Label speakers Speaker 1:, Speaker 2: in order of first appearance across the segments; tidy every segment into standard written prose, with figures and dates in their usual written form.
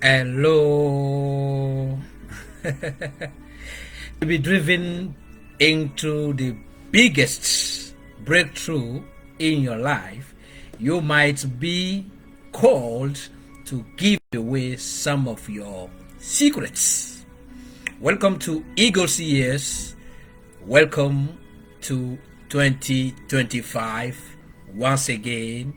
Speaker 1: Hello. To be driven into the biggest breakthrough in your life, you might be called to give away some of your secrets. Welcome to Eagle CS. Welcome to 2025 once again.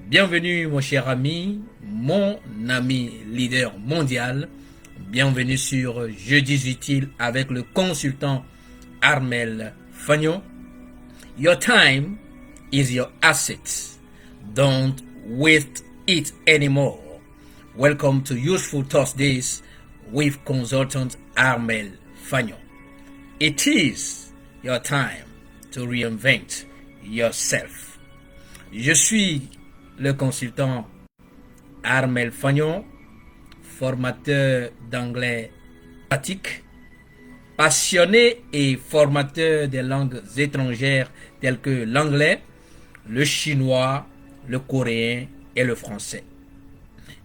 Speaker 1: Bienvenue mon cher ami, mon ami leader mondial. Bienvenue sur Jeudis Utiles avec le consultant Armel Fagnon. Your time is your asset. Don't waste it anymore. Welcome to Useful Thursdays with consultant Armel Fagnon. It is your time to reinvent yourself. Je suis le consultant Armel Fagnon, formateur d'anglais pratique, passionné et formateur des langues étrangères telles que l'anglais, le chinois, le coréen et le français.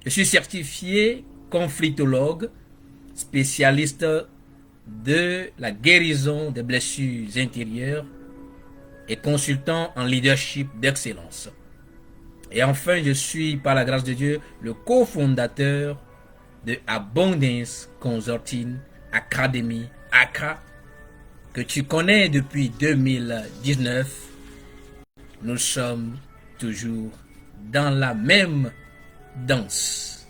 Speaker 1: Je suis certifié conflictologue, spécialiste de la guérison des blessures intérieures et consultant en leadership d'excellence. Et enfin, je suis, par la grâce de Dieu, le cofondateur de Abundance Consulting Academy, ACA, que tu connais depuis 2019. Nous sommes toujours dans la même danse.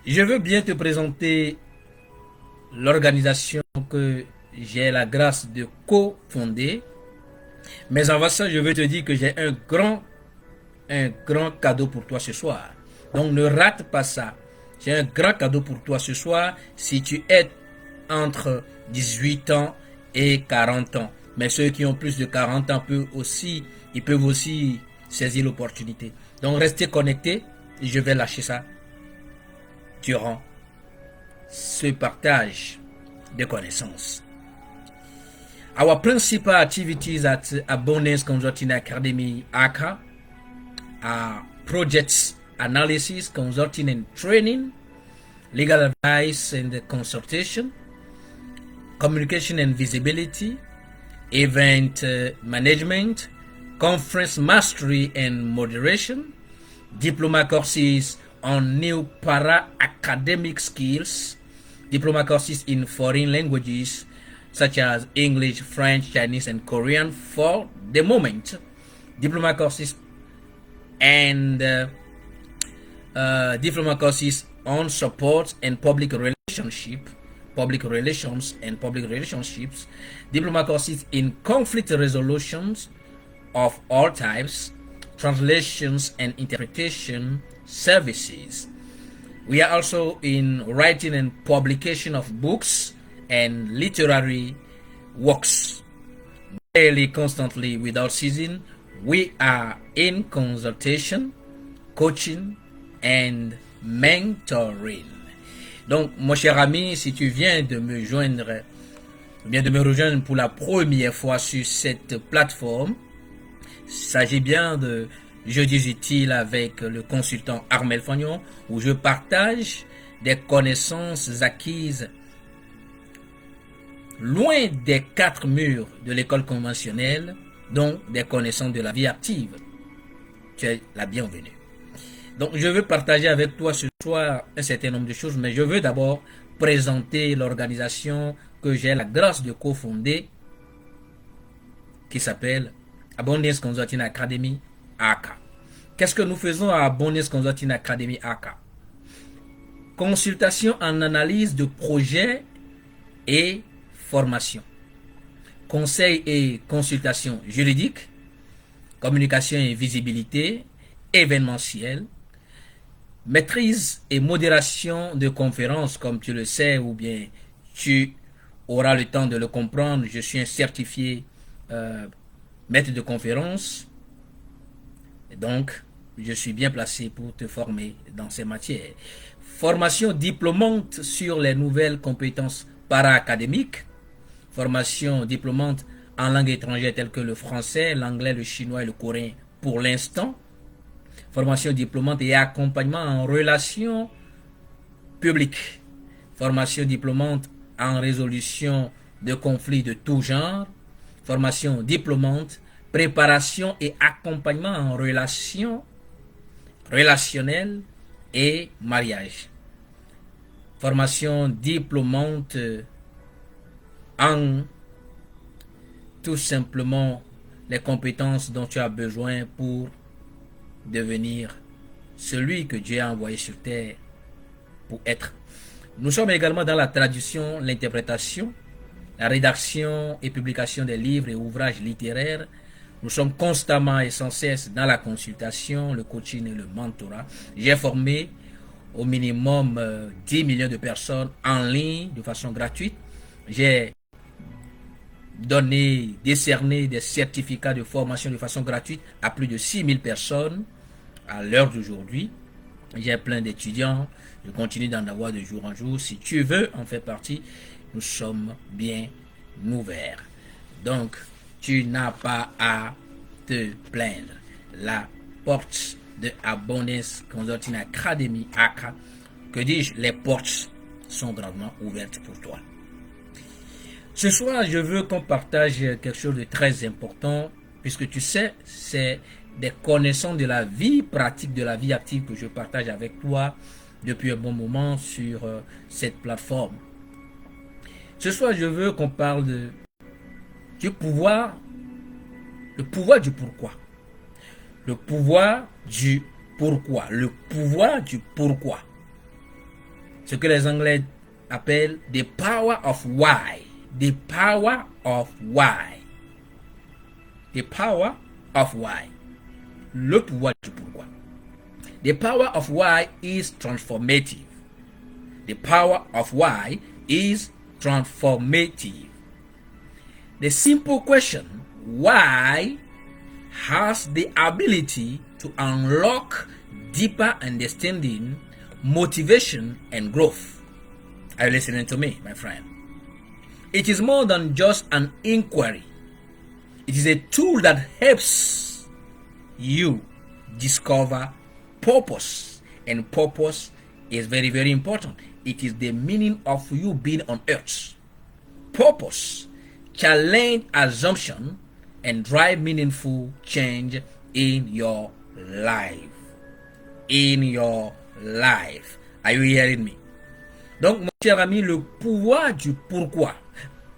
Speaker 1: Je veux bien te présenter l'organisation que j'ai la grâce de cofonder. Mais avant ça, je veux te dire que j'ai un grand cadeau pour toi ce soir. Donc ne rate pas ça. J'ai un grand cadeau pour toi ce soir si tu es entre 18 ans et 40 ans. Mais ceux qui ont plus de 40 ans peuvent aussi saisir l'opportunité. Donc restez connectés et je vais lâcher ça durant ce partage de connaissances. Our principal activities at Abundance Consulting Academy, ACA, projects analysis, consulting and training, legal advice and consultation, communication and visibility, event management, conference mastery and moderation, diploma courses on new para-academic skills, diploma courses in foreign languages such as English, French, Chinese, and Korean for the moment, diploma courses and diploma courses on support and public relations and public relationships, diploma courses in conflict resolutions of all types, translations and interpretation services. We are also in writing and publication of books and literary works. Daily, constantly, without ceasing, we are in consultation, coaching and mentoring. Donc, mon cher ami, si tu viens de me rejoindre pour la première fois sur cette plateforme, il s'agit bien de Jeudis Utiles avec le consultant Armel Fagnon, où je partage des connaissances acquises loin des quatre murs de l'école conventionnelle, donc des connaissances de la vie active. Tu es la bienvenue. Donc, je veux partager avec toi ce soir un certain nombre de choses, mais je veux d'abord présenter l'organisation que j'ai la grâce de cofonder, qui s'appelle Abundance Consulting Academy, ACA. Qu'est-ce que nous faisons à Abundance Consulting Academy, ACA? Consultation en analyse de projets et formation, conseil et consultation juridique, communication et visibilité, événementiel, maîtrise et modération de conférences, comme tu le sais ou bien tu auras le temps de le comprendre. Je suis un certifié maître de conférences, et donc je suis bien placé pour te former dans ces matières. Formation diplômante sur les nouvelles compétences para-académiques, formation diplômante en langue étrangère telles que le français, l'anglais, le chinois et le coréen pour l'instant, formation diplômante et accompagnement en relation public, formation diplômante en résolution de conflits de tout genre, formation diplômante, préparation et accompagnement en relation relationnelle et mariage. Formation diplômante en tout simplement les compétences dont tu as besoin pour devenir celui que Dieu a envoyé sur terre pour être. Nous sommes également dans la traduction, l'interprétation, la rédaction et publication des livres et ouvrages littéraires. Nous sommes constamment et sans cesse dans la consultation, le coaching et le mentorat. J'ai formé au minimum 10 millions de personnes en ligne de façon gratuite. J'ai décerné des certificats de formation de façon gratuite à plus de 6000 personnes à l'heure d'aujourd'hui. J'ai plein d'étudiants, je continue d'en avoir de jour en jour. Si tu veux en faire partie, nous sommes bien ouverts. Donc, tu n'as pas à te plaindre. La porte de Abundance Consulting Academy, ACA, que dis-je, les portes sont grandement ouvertes pour toi. Ce soir, je veux qu'on partage quelque chose de très important, puisque tu sais, c'est des connaissances de la vie pratique, de la vie active que je partage avec toi depuis un bon moment sur cette plateforme. Ce soir, je veux qu'on parle du pouvoir, le pouvoir du pourquoi. Le pouvoir du pourquoi. Le pouvoir du pourquoi. Ce que les Anglais appellent the power of why. The power of why. The power of why. Le pouvoir du pourquoi. The power of why is transformative. The power of why is transformative. The simple question, why, has the ability to unlock deeper understanding, motivation, and growth. Are you listening to me, my friend? It is more than just an inquiry. It is a tool that helps you discover purpose. And purpose is very, very important. It is the meaning of you being on earth. Purpose, challenge assumption, and drive meaningful change in your life. In your life. Are you hearing me? Donc, mon cher ami, le pouvoir du pourquoi.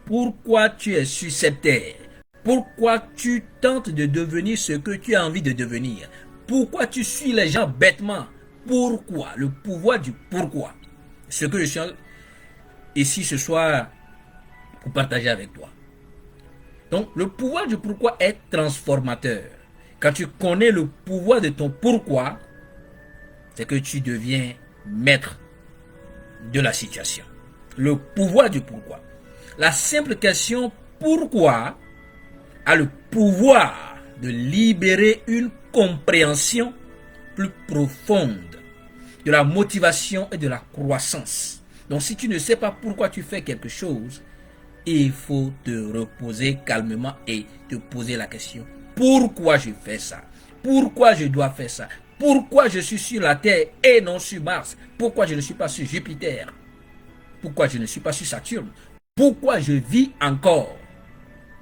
Speaker 1: Pourquoi tu es sur cette terre? Pourquoi tu tentes de devenir ce que tu as envie de devenir? Pourquoi tu suis les gens bêtement? Pourquoi? Le pouvoir du pourquoi. Ce que je suis ici ce soir pour partager avec toi. Donc, le pouvoir du pourquoi est transformateur. Quand tu connais le pouvoir de ton pourquoi, c'est que tu deviens maître de la situation. Le pouvoir du pourquoi. La simple question pourquoi a le pouvoir de libérer une compréhension plus profonde de la motivation et de la croissance. Donc, si tu ne sais pas pourquoi tu fais quelque chose, il faut te reposer calmement et te poser la question. Pourquoi je fais ça? Pourquoi je dois faire ça? Pourquoi je suis sur la Terre et non sur Mars? Pourquoi je ne suis pas sur Jupiter? Pourquoi je ne suis pas sur Saturne? Pourquoi je vis encore?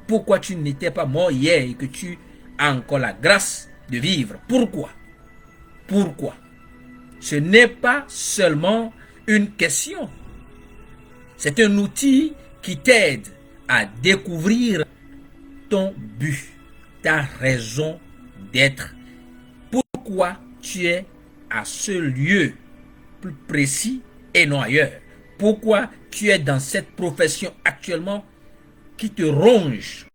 Speaker 1: Pourquoi tu n'étais pas mort hier et que tu as encore la grâce de vivre? Pourquoi? Pourquoi? Ce n'est pas seulement une question. C'est un outil qui t'aide à découvrir ton but, ta raison d'être. Pourquoi tu es à ce lieu plus précis et non ailleurs? Pourquoi tu es dans cette profession actuellement qui te ronge,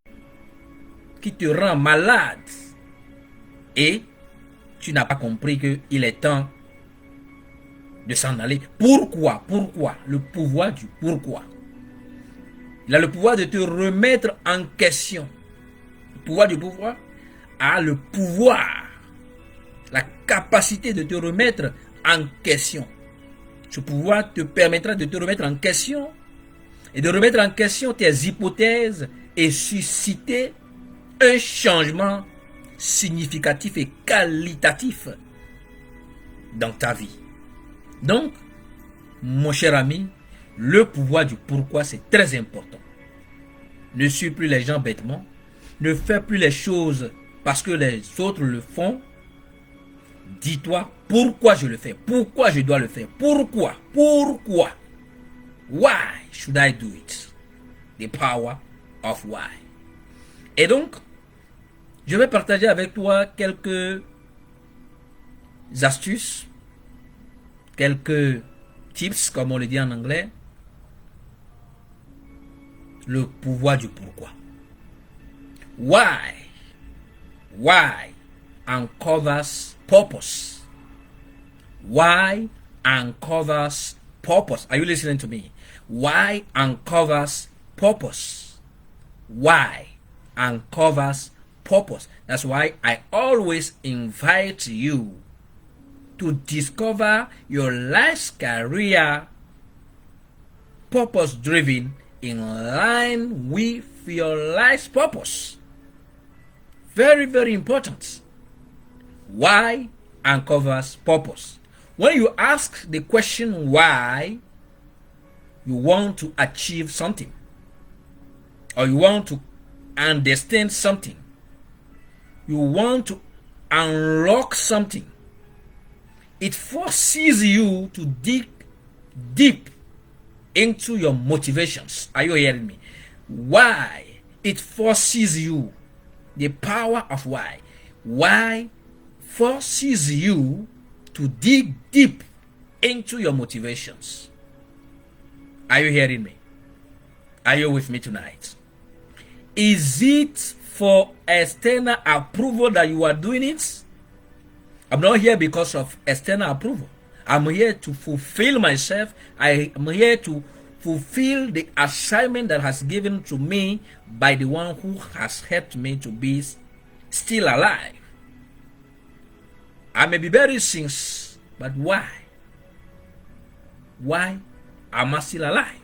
Speaker 1: qui te rend malade et tu n'as pas compris qu'il est temps de s'en aller? Pourquoi? Pourquoi? Le pouvoir du pourquoi. Il a le pouvoir de te remettre en question. Le pouvoir du pouvoir a le pouvoir, la capacité de te remettre en question. Ce pouvoir te permettra de te remettre en question et de remettre en question tes hypothèses et susciter un changement significatif et qualitatif dans ta vie. Donc, mon cher ami, le pouvoir du pourquoi, c'est très important. Ne suis plus les gens bêtement. Ne fais plus les choses parce que les autres le font. Dis-toi pourquoi je le fais. Pourquoi je dois le faire. Pourquoi. Pourquoi. Why should I do it? The power of why. Et donc, je vais partager avec toi quelques astuces, quelques tips, comme on le dit en anglais. Le pouvoir du pourquoi. Why uncovers purpose. Why uncovers purpose. Are you listening to me? Why uncovers purpose. Why uncovers purpose. That's why I always invite you to discover your life's career purpose driven in line with your life's purpose. Very, very important. Why uncovers purpose. When you ask the question why, you want to achieve something, or you want to understand something, you want to unlock something, it forces you to dig deep into your motivations. Are you hearing me? Why? It forces you. The power of why. Why forces you to dig deep into your motivations. Are you hearing me? Are you with me tonight? Is it for external approval that you are doing it? I'm not here because of external approval. I'm here to fulfill myself. I am here to fulfill the assignment that has given to me by the one who has helped me to be still alive. I may be buried since, but why? Why am I still alive?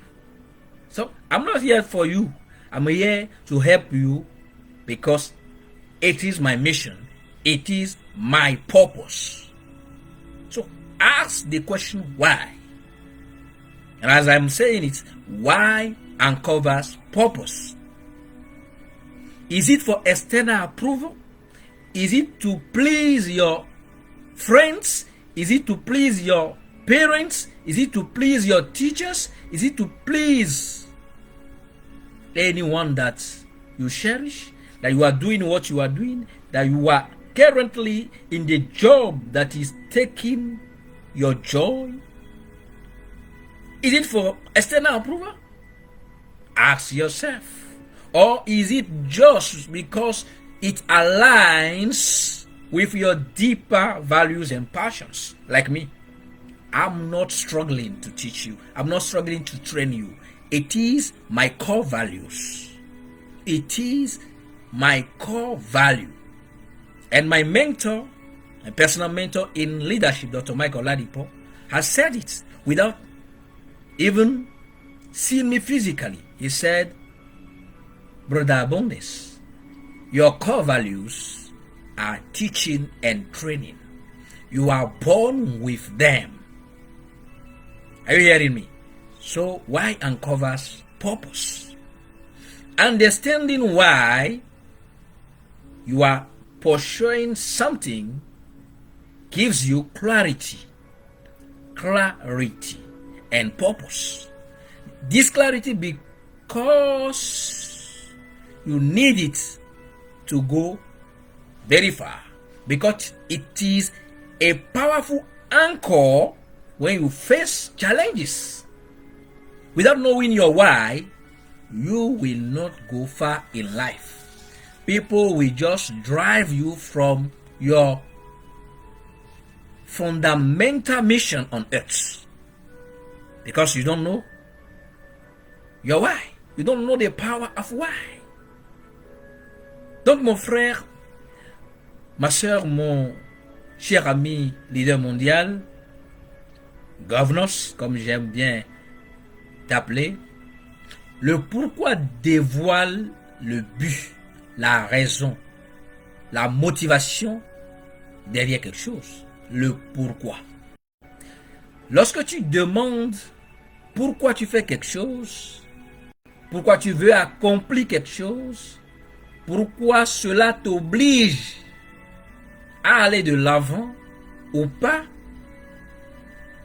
Speaker 1: So I'm not here for you. I'm here to help you because it is my mission. It is my purpose. So ask the question why. And as I'm saying it, why uncovers purpose. Is it for external approval? Is it to please your friends? Is it to please your parents? Is it to please your teachers? Is it to please anyone that you cherish? That you are doing what you are doing? That you are currently in the job that is taking your joy? Is it for external approval? Ask yourself. Or is it just because it aligns with your deeper values and passions? Like me, I'm not struggling to teach you. I'm not struggling to train you. It is my core values. It is my core value. And my mentor, my personal mentor in leadership, Dr. Michael Ladipo, has said it without even seeing me physically. He said, Brother Abondes, your core values are teaching and training. You are born with them. Are you hearing me? So why uncovers purpose? Understanding why you are pursuing something gives you clarity and purpose. This clarity because you need it to go very far, because it is a powerful anchor when you face challenges. Without knowing your why, you will not go far in life. People will just drive you from your fundamental mission on earth because you don't know your why. You don't know the power of why. Donc mon frère, ma soeur, mon cher ami leader mondial, Govnos, comme j'aime bien t'appeler, le pourquoi dévoile le but, la raison, la motivation derrière quelque chose. Le pourquoi. Lorsque tu demandes pourquoi tu fais quelque chose, pourquoi tu veux accomplir quelque chose, pourquoi cela t'oblige à aller de l'avant ou pas,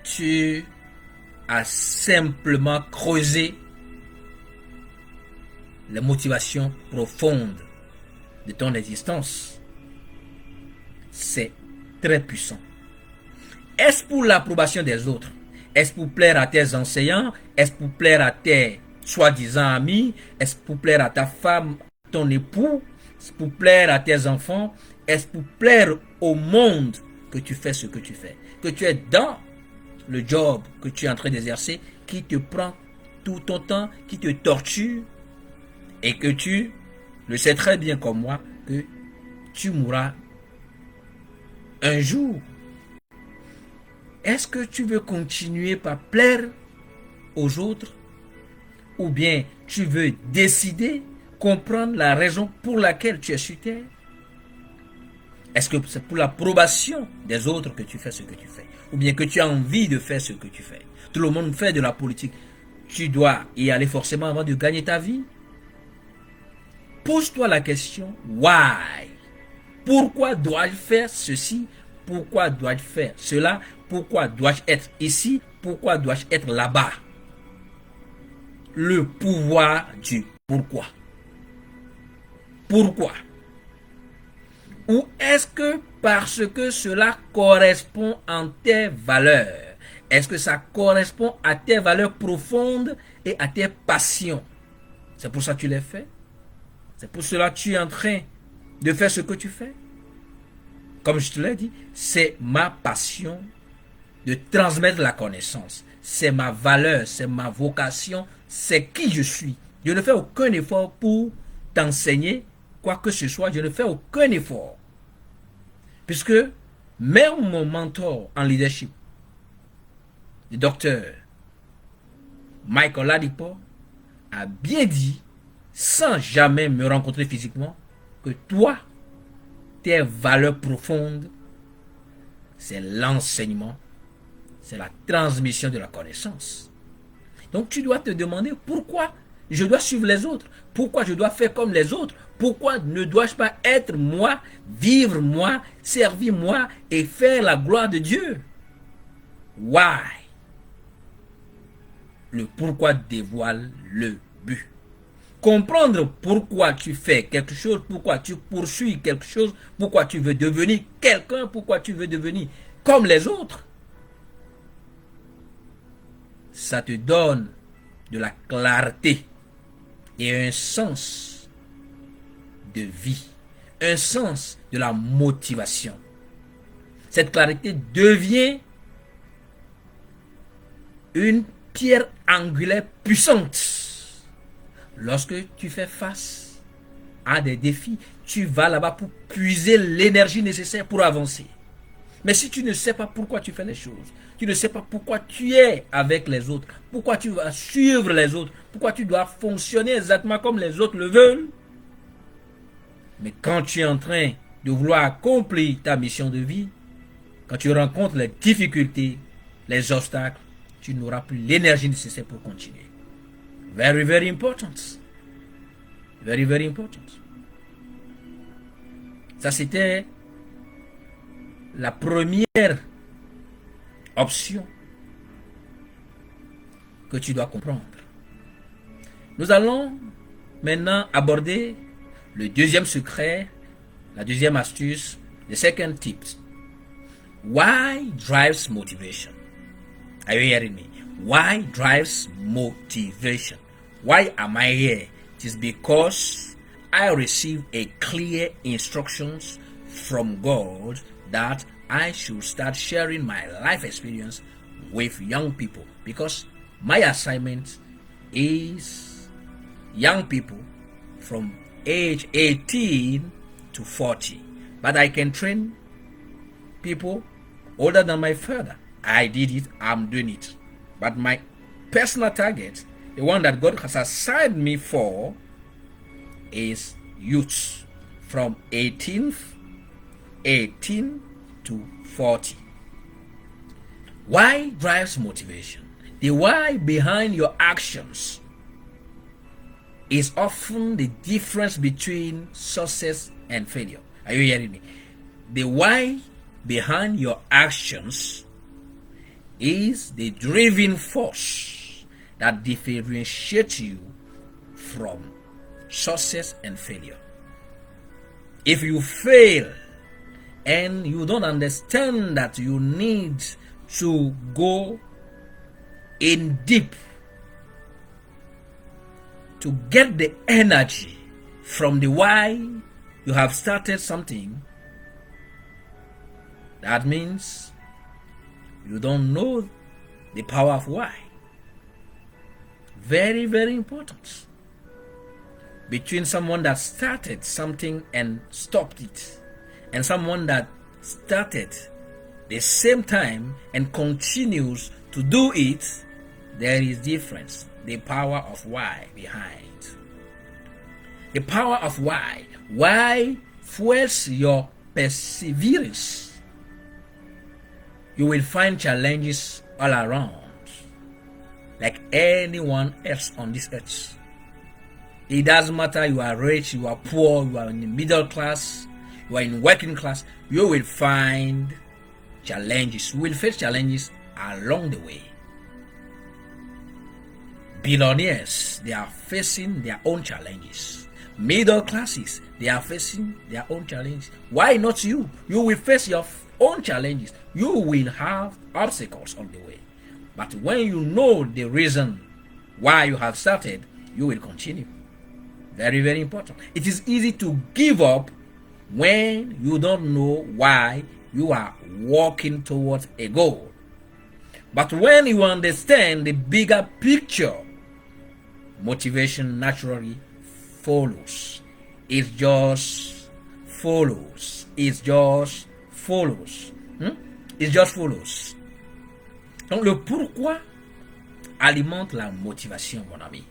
Speaker 1: tu as simplement creusé les motivations profondes de ton existence. C'est très puissant. Est-ce pour l'approbation des autres? Est-ce pour plaire à tes enseignants? Est-ce pour plaire à tes soi-disant amis? Est-ce pour plaire à ta femme, ton époux? Est-ce pour plaire à tes enfants? Est-ce pour plaire au monde que tu fais ce que tu fais? Que tu es dans le job que tu es en train d'exercer, qui te prend tout ton temps, qui te torture, et que tu le sais très bien comme moi, que tu mourras un jour. Est-ce que tu veux continuer par plaire aux autres, ou bien tu veux décider, comprendre la raison pour laquelle tu es sur terre? Est-ce que c'est pour l'approbation des autres que tu fais ce que tu fais, ou bien que tu as envie de faire ce que tu fais? Tout le monde fait de la politique. Tu dois y aller forcément avant de gagner ta vie. Pose-toi la question, why? Pourquoi dois-je faire ceci? Pourquoi dois-je faire cela? Pourquoi dois-je être ici? Pourquoi dois-je être là-bas? Le pouvoir du pourquoi. Pourquoi? Ou est-ce que parce que cela correspond à tes valeurs? Est-ce que ça correspond à tes valeurs profondes et à tes passions? C'est pour ça que tu les fais? C'est pour cela que tu es en train de faire ce que tu fais? Comme je te l'ai dit, c'est ma passion de transmettre la connaissance. C'est ma valeur, c'est ma vocation, c'est qui je suis. Je ne fais aucun effort pour t'enseigner quoi que ce soit. Je ne fais aucun effort. Puisque même mon mentor en leadership, le docteur Michael Ladipo, a bien dit, sans jamais me rencontrer physiquement, que toi, tes valeurs profondes, c'est l'enseignement, c'est la transmission de la connaissance. Donc tu dois te demander pourquoi je dois suivre les autres, pourquoi je dois faire comme les autres, pourquoi ne dois-je pas être moi, vivre moi, servir moi et faire la gloire de Dieu? Why? Le pourquoi dévoile le but. Comprendre pourquoi tu fais quelque chose, pourquoi tu poursuis quelque chose, pourquoi tu veux devenir quelqu'un, pourquoi tu veux devenir comme les autres, ça te donne de la clarté et un sens de vie, un sens de la motivation. Cette clarté devient une pierre angulaire puissante. Lorsque tu fais face à des défis, tu vas là-bas pour puiser l'énergie nécessaire pour avancer. Mais si tu ne sais pas pourquoi tu fais les choses, tu ne sais pas pourquoi tu es avec les autres, pourquoi tu vas suivre les autres, pourquoi tu dois fonctionner exactement comme les autres le veulent, mais quand tu es en train de vouloir accomplir ta mission de vie, quand tu rencontres les difficultés, les obstacles, tu n'auras plus l'énergie nécessaire pour continuer. Very, very important. Very, very important. Ça, c'était la première option que tu dois comprendre. Nous allons maintenant aborder le deuxième secret, la deuxième astuce, the second tip. Why drives motivation? Are you hearing me? Why drives motivation? Why am I here? It is because I received a clear instructions from God that I should start sharing my life experience with young people, because my assignment is young people from age 18 to 40. But I can train people older than my father. I did it, I'm doing it. But my personal target, the one that God has assigned me for, is youths from 18 to 40. Why drives motivation? The why behind your actions is often the difference between success and failure. Are you hearing me? The why behind your actions is the driving force that differentiates you from success and failure. If you fail and you don't understand that you need to go in deep to get the energy from the why you have started something, that means you don't know the power of why. Very, very important. Between someone that started something and stopped it, and someone that started the same time and continues to do it, there is difference. The power of why behind. The power of why. Why fuels your perseverance. You will find challenges all around, like anyone else on this earth. It doesn't matter you are rich, you are poor, you are in the middle class, you are in working class, you will find challenges. You will face challenges along the way. Billionaires, they are facing their own challenges. Middle classes, they are facing their own challenges. Why not you? You will face your own challenges. You will have obstacles on the way. But when you know the reason why you have started, you will continue. Very, very important. It is easy to give up when you don't know why you are walking towards a goal. But when you understand the bigger picture, motivation naturally follows. It just follows. It just follows. It just follows. Donc le pourquoi alimente la motivation, mon ami.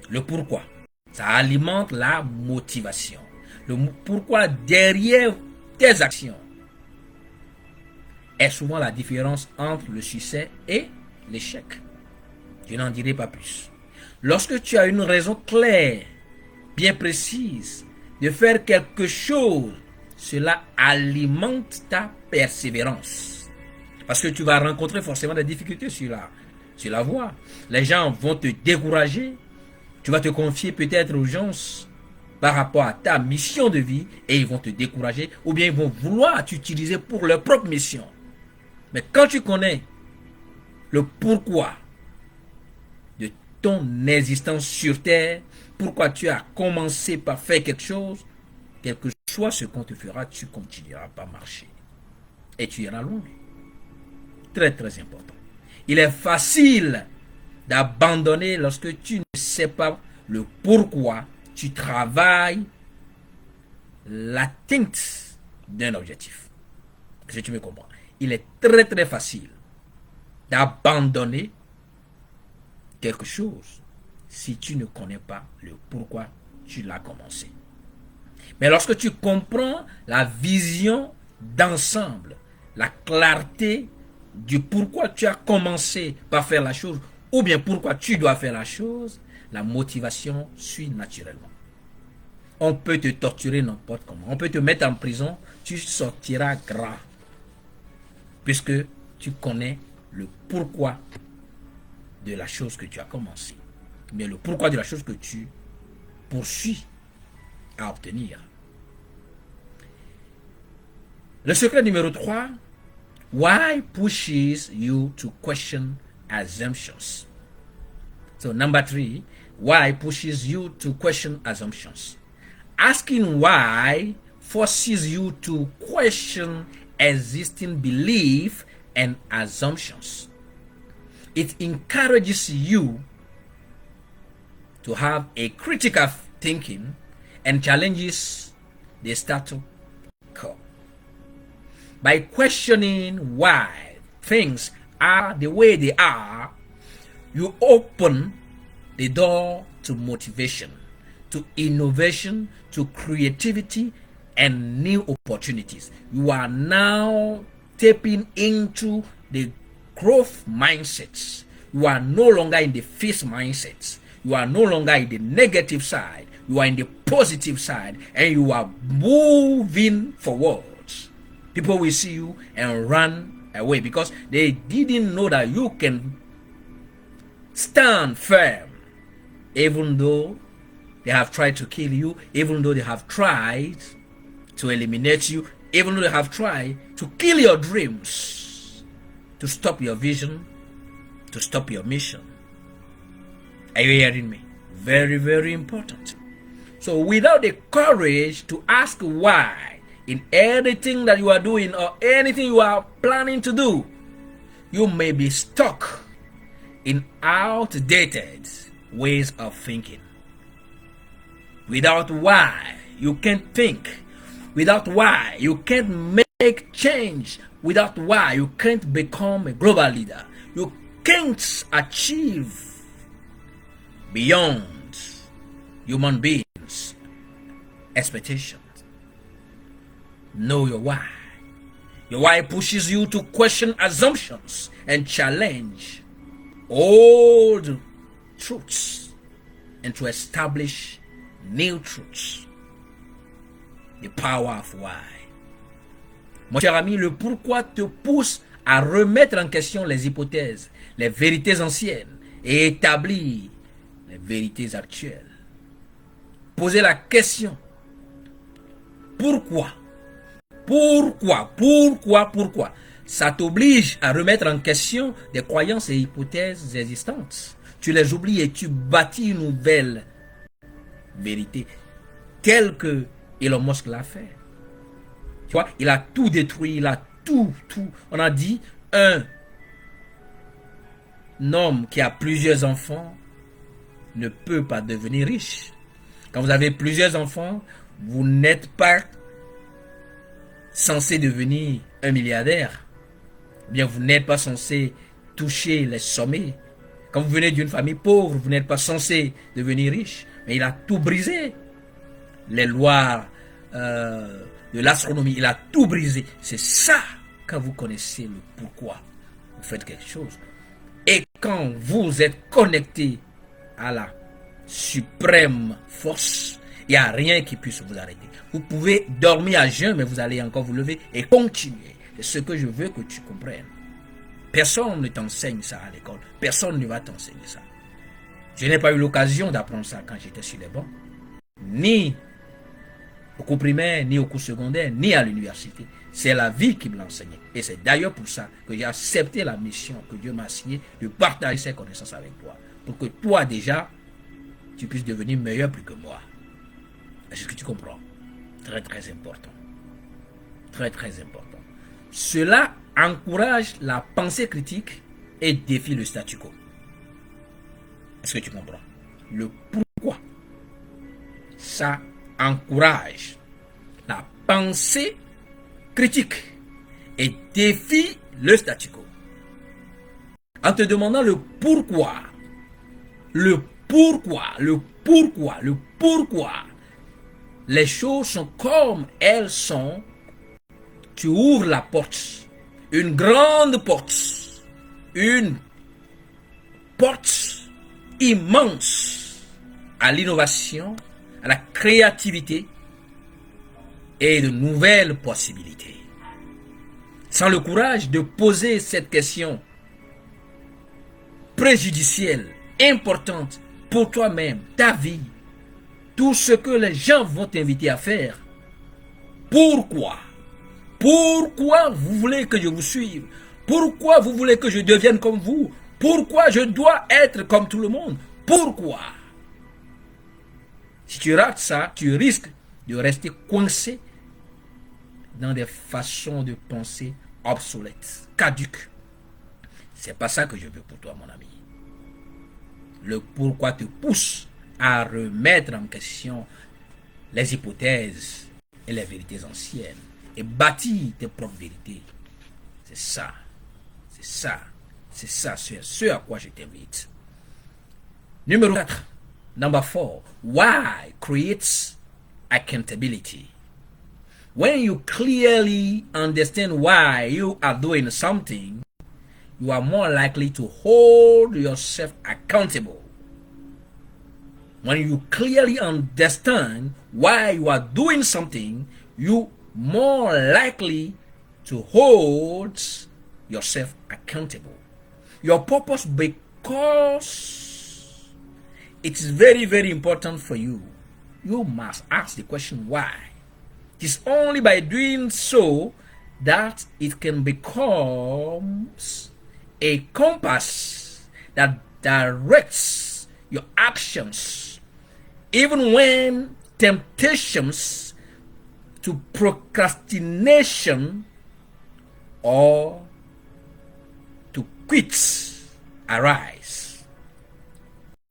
Speaker 1: Le pourquoi, ça alimente la motivation. Le pourquoi derrière tes actions est souvent la différence entre le succès et l'échec. Je n'en dirai pas plus. Lorsque tu as une raison claire, bien précise, de faire quelque chose, cela alimente ta persévérance. Parce que tu vas rencontrer forcément des difficultés sur la voie. Les gens vont te décourager. Tu vas te confier peut-être aux gens par rapport à ta mission de vie et ils vont te décourager ou bien ils vont vouloir t'utiliser pour leur propre mission. Mais quand tu connais le pourquoi de ton existence sur terre, pourquoi tu as commencé par faire quelque chose, quel que soit ce qu'on te fera, tu continueras par marcher. Et tu iras loin. Très, très important. Il est facile d'abandonner lorsque tu ne sais pas le pourquoi tu travailles l'atteinte d'un objectif. Est-ce que tu me comprends? Il est très, très facile d'abandonner quelque chose si tu ne connais pas le pourquoi tu l'as commencé. Mais lorsque tu comprends la vision d'ensemble, la clarté du pourquoi tu as commencé par faire la chose ou bien pourquoi tu dois faire la chose, la motivation suit naturellement. On peut te torturer n'importe comment. On peut te mettre en prison, tu sortiras gras. Puisque tu connais le pourquoi de la chose que tu as commencé. Mais le pourquoi de la chose que tu poursuis à obtenir. Le secret numéro 3, why pushes you to question assumptions. So number 3, why pushes you to question assumptions. Asking why forces you to question existing belief and assumptions. It encourages you to have a critical thinking and challenges the status quo. By questioning why things are the way they are, you open the door to motivation, to innovation, to creativity, and new opportunities. You are now tapping into the growth mindsets. You are no longer in the fixed mindset. You are no longer in the negative side. You are in the positive side, and you are moving forwards. People will see you and run away because they didn't know that you can stand firm, even though they have tried to kill you, even though they have tried to eliminate you, even though they have tried to kill your dreams, to stop your vision, to stop your mission. Are you hearing me? Very, very important. So without the courage to ask why in anything that you are doing or anything you are planning to do, you may be stuck in outdated ways of thinking. Without why, you can't think. Without why, you can't make change. Without why, you can't become a global leader. You can't achieve beyond human beings' expectations. Know your why. Your why pushes you to question assumptions and challenge old truths and to establish new truths. The power of why. Mon cher ami, le pourquoi te pousse à remettre en question les hypothèses, les vérités anciennes et établir les vérités actuelles. Poser la question. Pourquoi? Pourquoi? Ça t'oblige à remettre en question des croyances et hypothèses existantes. Tu les oublies et tu bâtis une nouvelle vérité, telle que Elon Musk l'a fait. Tu vois, il a tout détruit, il a tout. On a dit, un homme qui a plusieurs enfants ne peut pas devenir riche. Quand vous avez plusieurs enfants, vous n'êtes pas censé devenir un milliardaire. Bien, vous n'êtes pas censé toucher les sommets. Quand vous venez d'une famille pauvre, vous n'êtes pas censé devenir riche. Mais il a tout brisé. Les lois de l'astronomie, il a tout brisé. C'est ça, quand vous connaissez le pourquoi, vous faites quelque chose. Et quand vous êtes connecté à la suprême force, il n'y a rien qui puisse vous arrêter. Vous pouvez dormir à jeun, mais vous allez encore vous lever et continuer. C'est ce que je veux que tu comprennes. Personne ne t'enseigne ça à l'école. Personne ne va t'enseigner ça. Je n'ai pas eu l'occasion d'apprendre ça quand j'étais sur les bancs. Ni au cours primaire, ni au cours secondaire, ni à l'université. C'est la vie qui me l'a enseigné. Et c'est d'ailleurs pour ça que j'ai accepté la mission que Dieu m'a assignée de partager ses connaissances avec toi. Pour que toi déjà, tu puisses devenir meilleur plus que moi. Est-ce que tu comprends? Très très important. Très très important. Cela encourage la pensée critique et défie le statu quo. Est-ce que tu comprends? Le pourquoi. Ça encourage la pensée critique et défie le statu quo. En te demandant le pourquoi, les choses sont comme elles sont, tu ouvres la porte, une grande porte, une porte immense à l'innovation, à la créativité et de nouvelles possibilités. Sans le courage de poser cette question préjudicielle, importante pour toi-même, ta vie, tout ce que les gens vont t'inviter à faire. Pourquoi? Pourquoi vous voulez que je vous suive? Pourquoi vous voulez que je devienne comme vous? Pourquoi je dois être comme tout le monde? Pourquoi? Si tu rates ça, tu risques de rester coincé dans des façons de penser obsolètes, caduques. C'est pas ça que je veux pour toi, mon ami. Le pourquoi te pousse à remettre en question les hypothèses et les vérités anciennes et bâtir tes propres vérités. C'est ça. C'est ce à quoi je t'invite. Numéro 4. Number 4. Why creates accountability. When you clearly understand why you are doing something, you are more likely to hold yourself accountable. When you clearly understand why you are doing something, you more likely to hold yourself accountable. Your purpose, because it is very, very important for you, you must ask the question why. It is only by doing so that it can become a compass that directs your actions, even when temptations to procrastination or to quit arise.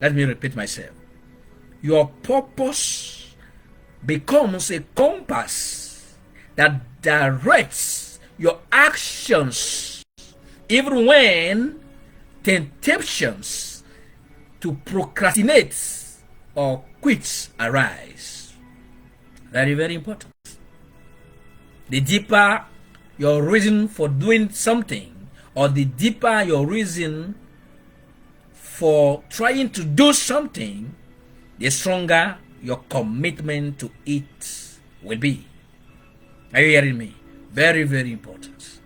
Speaker 1: Let me repeat myself. Your purpose becomes a compass that directs your actions, even when temptations to procrastinate or quit arise. Very, very important. The deeper your reason for doing something, or the deeper your reason for trying to do something, the stronger your commitment to it will be. Are you hearing me? Very, very important.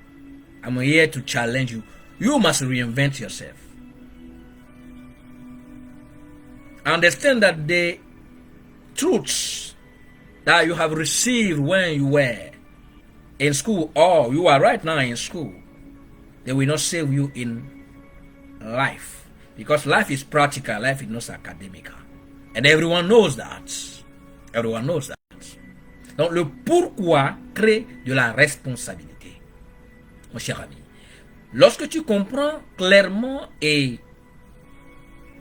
Speaker 1: I'm here to challenge you. You must reinvent yourself. Understand that the truths that you have received when you were in school, or you are right now in school, they will not save you in life. Because life is practical, life is not academical. And everyone knows that. Everyone knows that. Donc le pourquoi crée de la responsabilité. Mon cher ami, lorsque tu comprends clairement et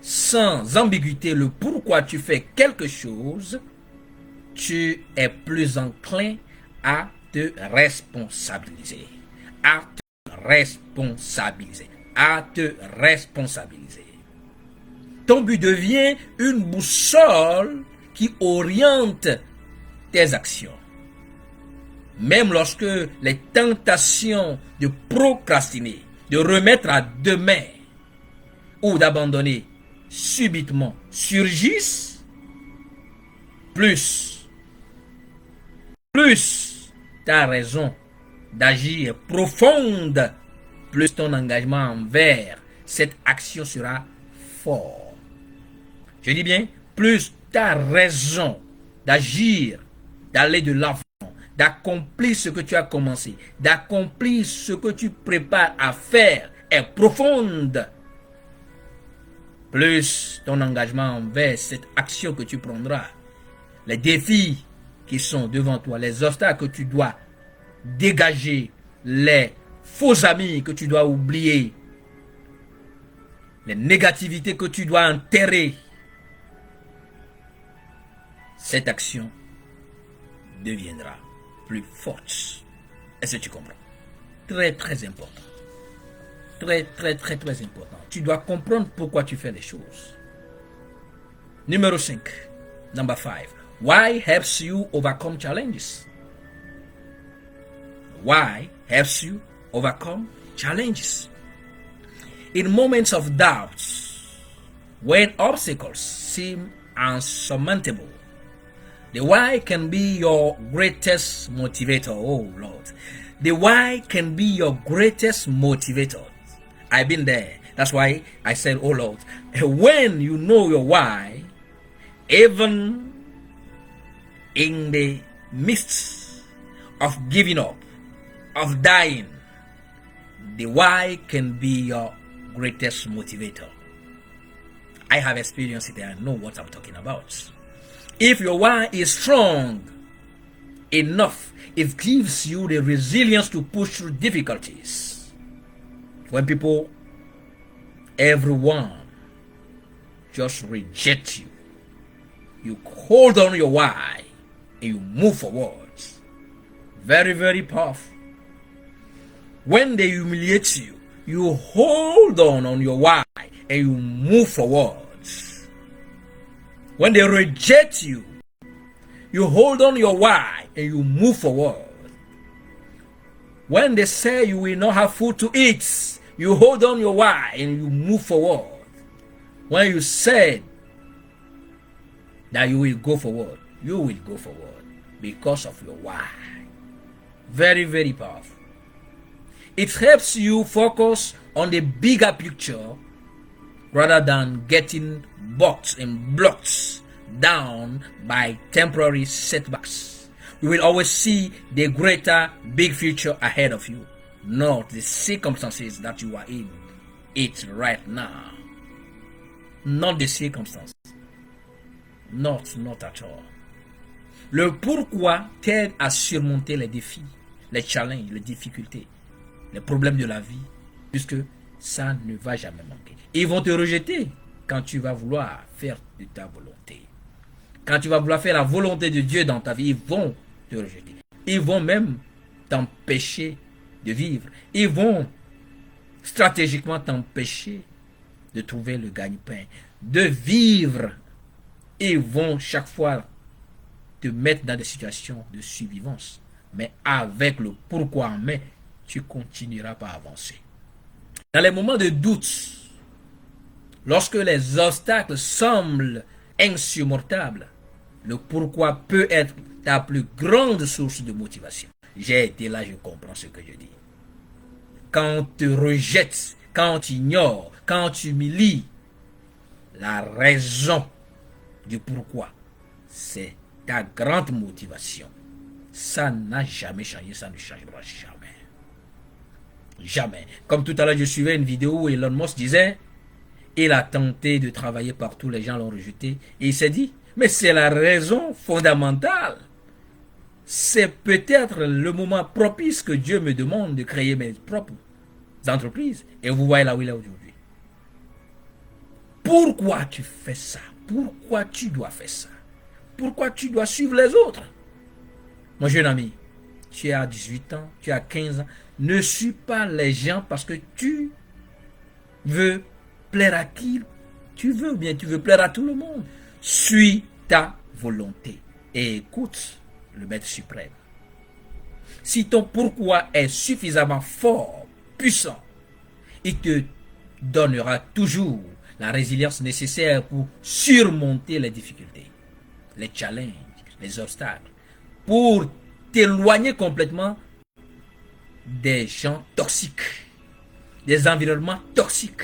Speaker 1: sans ambiguïté le pourquoi tu fais quelque chose, tu es plus enclin à te responsabiliser. À te responsabiliser. À te responsabiliser. Ton but devient une boussole qui oriente tes actions. Même lorsque les tentations de procrastiner, de remettre à demain ou d'abandonner subitement surgissent, plus ta raison d'agir est profonde, plus ton engagement envers cette action sera fort. Je dis bien, plus ta raison d'agir, d'aller de l'avant, d'accomplir ce que tu as commencé, d'accomplir ce que tu prépares à faire est profonde, plus ton engagement envers cette action que tu prendras, les défis qui sont devant toi, les obstacles que tu dois dégager, les faux amis que tu dois oublier, les négativités que tu dois enterrer, cette action deviendra plus forte. Est-ce que tu comprends? Très, très important. Très, très, très, très important. Tu dois comprendre pourquoi tu fais les choses. Numéro 5. Number 5. Why helps you overcome challenges? Why helps you overcome challenges? In moments of doubt, when obstacles seem unsurmountable, the why can be your greatest motivator. Oh Lord. The why can be your greatest motivator. I've been there. That's why I said, oh Lord. When you know your why, even in the midst of giving up, of dying, the why can be your greatest motivator. I have experienced it and I know what I'm talking about. If your why is strong enough, it gives you the resilience to push through difficulties. When people, everyone just reject you, you hold on your why and you move forward. Very, very powerful. When they humiliate you, you hold on your why and you move forward. When they reject you, you hold on your why and you move forward. When they say you will not have food to eat, You hold on your why and you move forward. When you said that you will go forward, you will go forward because of your why. Very, very powerful. It helps you focus on the bigger picture rather than getting boxed and blocked down by temporary setbacks. You will always see the greater big future ahead of you, not the circumstances that you are in it right now. Not the circumstances. Not at all. Le pourquoi t'aide à surmonter les défis, les challenges, les difficultés, les problèmes de la vie, puisque ça ne va jamais manquer. Ils vont te rejeter quand tu vas vouloir faire de ta volonté. Quand tu vas vouloir faire la volonté de Dieu dans ta vie, ils vont te rejeter. Ils vont même t'empêcher de vivre. Ils vont stratégiquement t'empêcher de trouver le gagne-pain, de vivre. Ils vont chaque fois te mettre dans des situations de survivance. Mais avec le pourquoi en main, tu continueras pas à avancer. Dans les moments de doute, lorsque les obstacles semblent insurmontables, le pourquoi peut être ta plus grande source de motivation. J'ai été là, je comprends ce que je dis. Quand on te rejette, quand on t'ignore, quand on t'humilie, la raison du pourquoi, c'est ta grande motivation. Ça n'a jamais changé, ça ne changera jamais. Jamais. Comme tout à l'heure, je suivais une vidéo où Elon Musk disait, il a tenté de travailler partout, les gens l'ont rejeté, et il s'est dit, mais c'est la raison fondamentale. C'est peut-être le moment propice que Dieu me demande de créer mes propres entreprises. Et vous voyez là où il est aujourd'hui. Pourquoi tu fais ça? Pourquoi tu dois faire ça? Pourquoi tu dois suivre les autres? Mon jeune ami, tu as 18 ans, tu as 15 ans. Ne suis pas les gens parce que tu veux plaire à qui tu veux, ou bien tu veux plaire à tout le monde. Suis ta volonté et écoute le Maître suprême. Si ton pourquoi est suffisamment fort, puissant, il te donnera toujours la résilience nécessaire pour surmonter les difficultés, les challenges, les obstacles, pour t'éloigner complètement des gens toxiques, des environnements toxiques,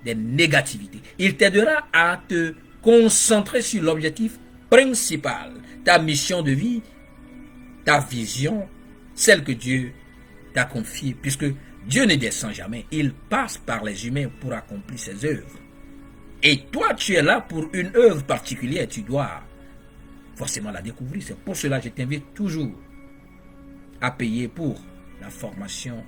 Speaker 1: des négativités. Il t'aidera à te concentrer sur l'objectif principal, ta mission de vie, ta vision, celle que Dieu t'a confiée, puisque Dieu ne descend jamais, il passe par les humains pour accomplir ses œuvres. Et toi, tu es là pour une œuvre particulière, tu dois forcément la découvrir. C'est pour cela que je t'invite toujours à payer pour la formation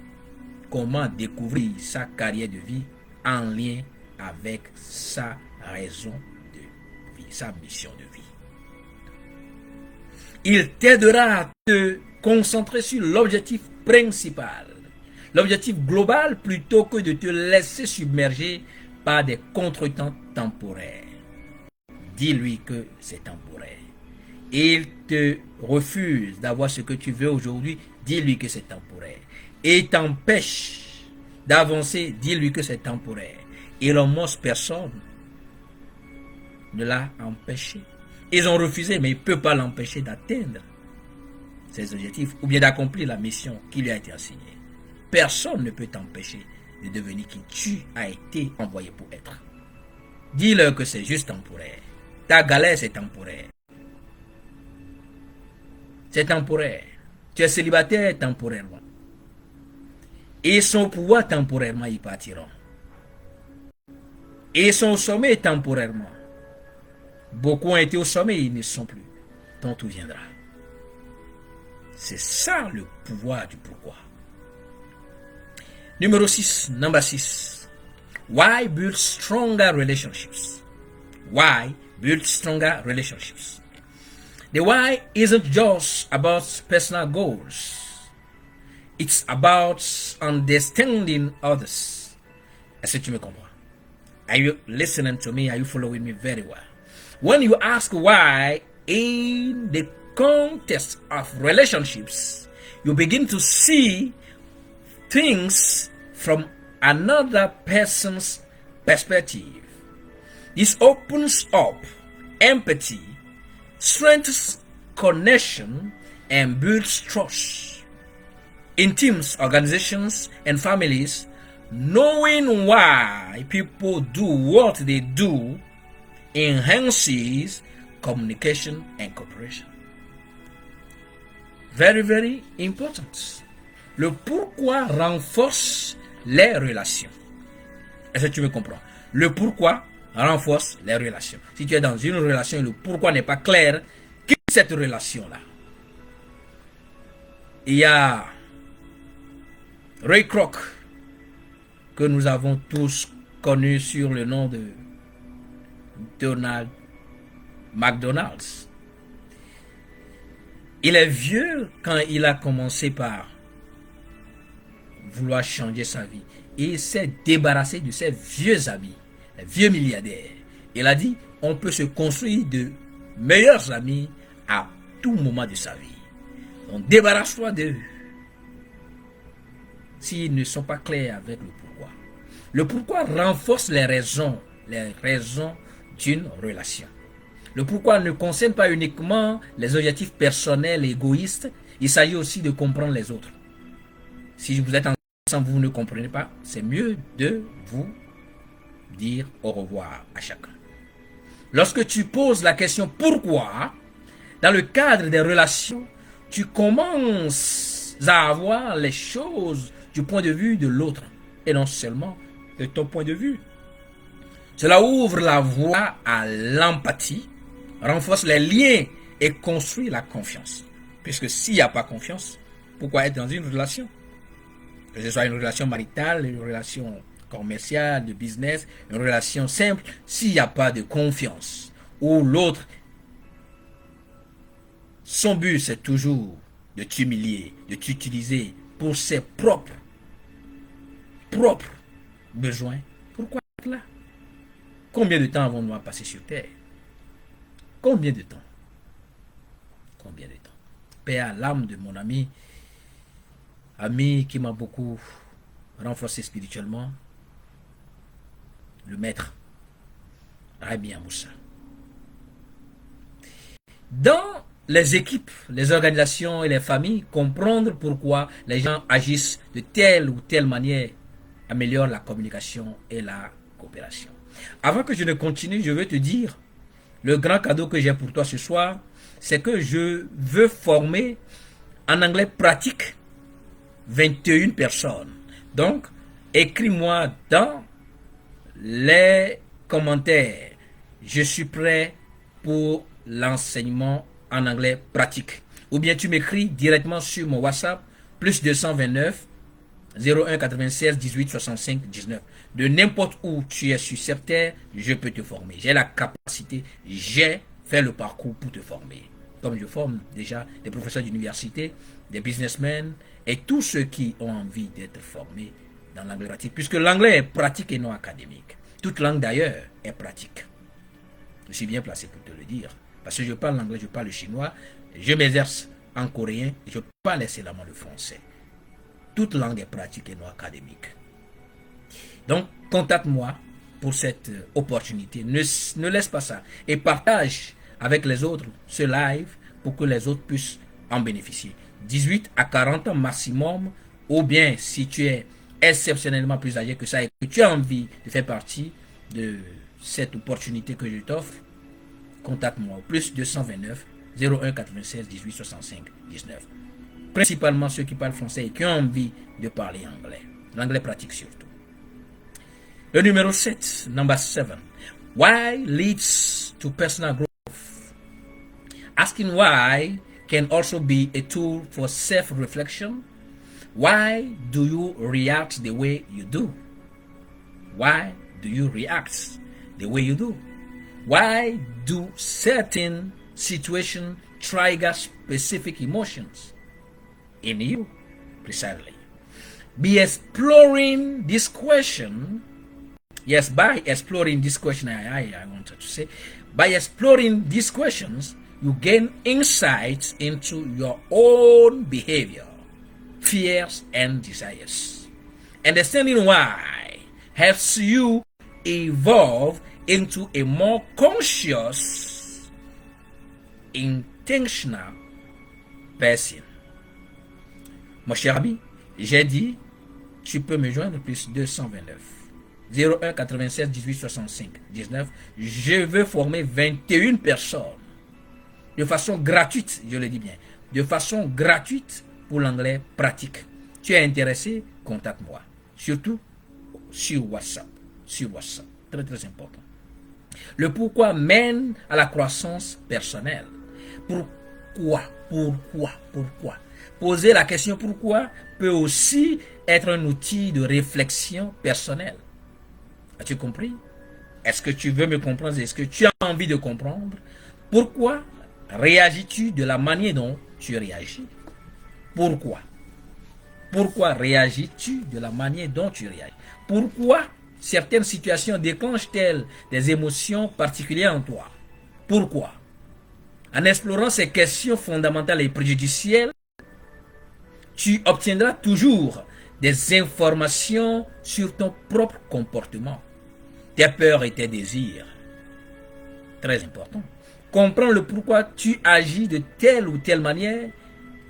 Speaker 1: comment découvrir sa carrière de vie en lien avec sa raison de vie, sa mission de vie. Il t'aidera à te concentrer sur l'objectif principal, l'objectif global, plutôt que de te laisser submerger par des contretemps temporaires. Dis-lui que c'est temporaire. Il te refuse d'avoir ce que tu veux aujourd'hui, dis-lui que c'est temporaire. Et t'empêche d'avancer, dis-lui que c'est temporaire. Elon Musk, personne ne l'a empêché. Ils ont refusé, mais il ne peut pas l'empêcher d'atteindre ses objectifs ou bien d'accomplir la mission qui lui a été assignée. Personne ne peut t'empêcher de devenir qui tu as été envoyé pour être. Dis-leur que c'est juste temporaire. Ta galère, c'est temporaire. C'est temporaire. Tu es célibataire temporairement. Ils sont au pouvoir temporairement, ils partiront. Ils sont au sommet temporairement. Beaucoup ont été au sommet, ils ne sont plus. Ton tout viendra. C'est ça le pouvoir du pourquoi. Numéro 6, number 6. Why build stronger relationships? Why build stronger relationships? The why isn't just about personal goals. It's about understanding others. Est-ce que tu me comprends? Are you listening to me? Are you following me very well? When you ask why in the context of relationships, you begin to see things from another person's perspective. This opens up empathy, strengthens connection, and builds trust. In teams, organizations, and families, knowing why people do what they do enhances communication and cooperation. Very, very important. Le pourquoi renforce les relations. Est-ce que tu me comprends? Le pourquoi renforce les relations. Si tu es dans une relation et le pourquoi n'est pas clair, quelle est cette relation-là? Il y a Ray Kroc, que nous avons tous connu sur le nom de Donald McDonald's. Il est vieux quand il a commencé par vouloir changer sa vie. Et il s'est débarrassé de ses vieux amis, les vieux milliardaires. Il a dit, on peut se construire de meilleurs amis à tout moment de sa vie. Donc débarrasse-toi d'eux s'ils ne sont pas clairs avec le pourquoi. Le pourquoi renforce les raisons d'une relation. Le pourquoi ne concerne pas uniquement les objectifs personnels et égoïstes, il s'agit aussi de comprendre les autres. Si vous êtes ensemble, vous ne comprenez pas, c'est mieux de vous dire au revoir à chacun. Lorsque tu poses la question pourquoi, dans le cadre des relations, tu commences à avoir les choses du point de vue de l'autre et non seulement de ton point de vue. Cela ouvre la voie à l'empathie, renforce les liens et construit la confiance. Puisque s'il n'y a pas confiance, pourquoi être dans une relation? Que ce soit une relation maritale, une relation commerciale, de business, une relation simple, s'il n'y a pas de confiance, ou l'autre, son but c'est toujours de t'humilier, de t'utiliser pour ses propres besoins, pourquoi être là? Combien de temps avons-nous à passer sur terre? Combien de temps? Combien de temps? Paix à l'âme de mon ami qui m'a beaucoup renforcé spirituellement, le maître Rabi Moussa. Dans les équipes, les organisations et les familles, comprendre pourquoi les gens agissent de telle ou telle manière améliore la communication et la coopération. Avant que je ne continue, je veux te dire, le grand cadeau que j'ai pour toi ce soir, c'est que je veux former en anglais pratique 21 personnes. Donc, écris-moi dans les commentaires. Je suis prêt pour l'enseignement en anglais pratique. Ou bien tu m'écris directement sur mon WhatsApp, plus 229 01 96 18 65 19. De n'importe où tu es sur cette terre, je peux te former. J'ai la capacité, j'ai fait le parcours pour te former. Comme je forme déjà des professeurs d'université, des businessmen et tous ceux qui ont envie d'être formés dans l'anglais pratique. Puisque l'anglais est pratique et non académique. Toute langue d'ailleurs est pratique. Je suis bien placé pour te le dire. Parce que je parle l'anglais, je parle le chinois, je m'exerce en coréen et je parle excellemment le français. Toute langue est pratique et non académique. Donc, contacte-moi pour cette opportunité. Ne laisse pas ça. Et partage avec les autres ce live pour que les autres puissent en bénéficier. 18 à 40 ans maximum, ou bien si tu es exceptionnellement plus âgé que ça et que tu as envie de faire partie de cette opportunité que je t'offre, contacte-moi au plus 229 01 96 18 65 19. Principalement ceux qui parlent français et qui ont envie de parler anglais. L'anglais pratique surtout. Le numéro 7, number 7. Why leads to personal growth? Asking why can also be a tool for self-reflection. Why do you react the way you do? Why do you react the way you do? Why do certain situations trigger specific emotions in you? Precisely. Be exploring this question. Yes, by exploring this question, I wanted to say, by exploring these questions, you gain insights into your own behavior, fears, and desires. Understanding why helps you evolve into a more conscious, intentional person. Mon cher ami, j'ai dit, tu peux me joindre plus 229 01 96 18 65 19. Je veux former 21 personnes de façon gratuite, je le dis bien, de façon gratuite pour l'anglais pratique. Tu es intéressé, contacte-moi. Surtout sur WhatsApp. Sur WhatsApp. Très très important. Le pourquoi mène à la croissance personnelle. Pourquoi? Poser la question pourquoi peut aussi être un outil de réflexion personnelle. As-tu compris? Est-ce que tu veux me comprendre? Est-ce que tu as envie de comprendre? Pourquoi réagis-tu de la manière dont tu réagis? Pourquoi? Pourquoi réagis-tu de la manière dont tu réagis? Pourquoi certaines situations déclenchent-elles des émotions particulières en toi? Pourquoi? En explorant ces questions fondamentales et préjudicielles, tu obtiendras toujours des informations sur ton propre comportement, tes peurs et tes désirs. Très important. Comprendre le pourquoi tu agis de telle ou telle manière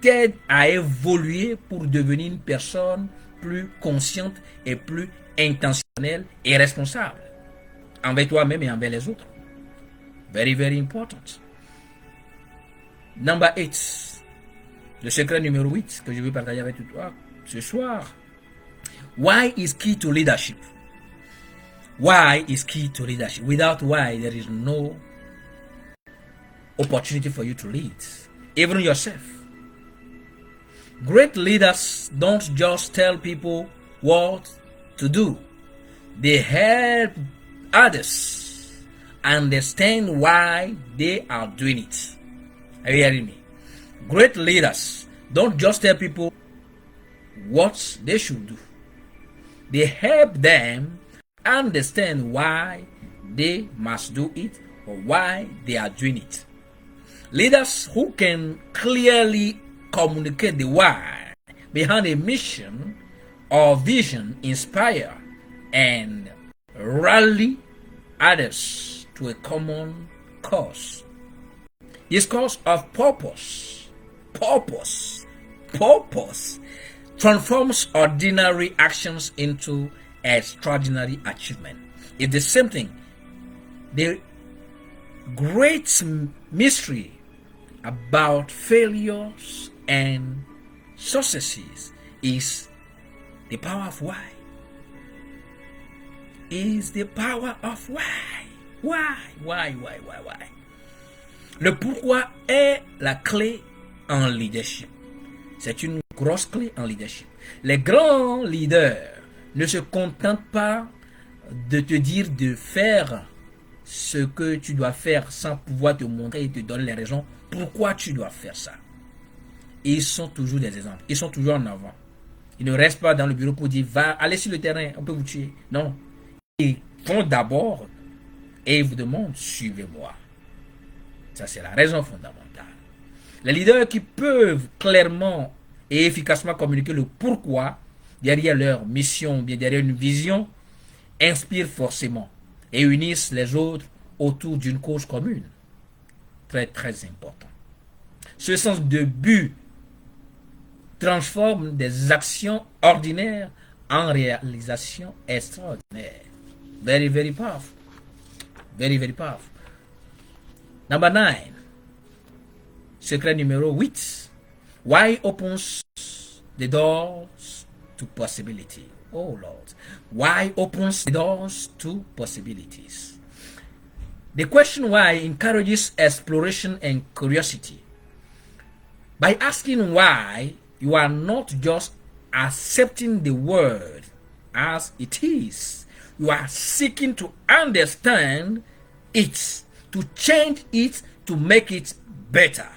Speaker 1: t'aide à évoluer pour devenir une personne plus consciente et plus intentionnelle et responsable envers toi-même et envers les autres. Very, very important. Number 8. Le secret numéro 8 que je veux partager avec toi ce soir. Why is key to leadership? Why is key to leadership? Without why, there is no opportunity for you to lead, even yourself. Great leaders don't just tell people what to do. They help others understand why they are doing it. Are you hearing me? Great leaders don't just tell people what they should do. They help them understand why they must do it or why they are doing it. Leaders who can clearly communicate the why behind a mission or vision inspire and rally others to a common cause. This cause of purpose transforms ordinary actions into extraordinary achievement. It's the same thing. The great mystery about failures and successes is the power of why. Is the power of why. Why? Le pourquoi est la clé en leadership. C'est une grosse clé en leadership. Les grands leaders ne se contentent pas de te dire de faire ce que tu dois faire sans pouvoir te montrer et te donner les raisons pourquoi tu dois faire ça. Ils sont toujours des exemples. Ils sont toujours en avant. Ils ne restent pas dans le bureau pour dire va, allez sur le terrain, on peut vous tuer. Non. Ils font d'abord et ils vous demandent suivez-moi. Ça, c'est la raison fondamentale. Les leaders qui peuvent clairement et efficacement communiquer le pourquoi derrière leur mission, bien derrière une vision, inspirent forcément et unissent les autres autour d'une cause commune. Très, très important. Ce sens de but transforme des actions ordinaires en réalisations extraordinaires. Very, very powerful. Very, very powerful. Number 9. Secret numéro 8. Why opens the doors to possibility? Oh Lord. Why opens the doors to possibilities? The question why encourages exploration and curiosity. By asking why, you are not just accepting the world as it is. You are seeking to understand it, to change it, to make it better.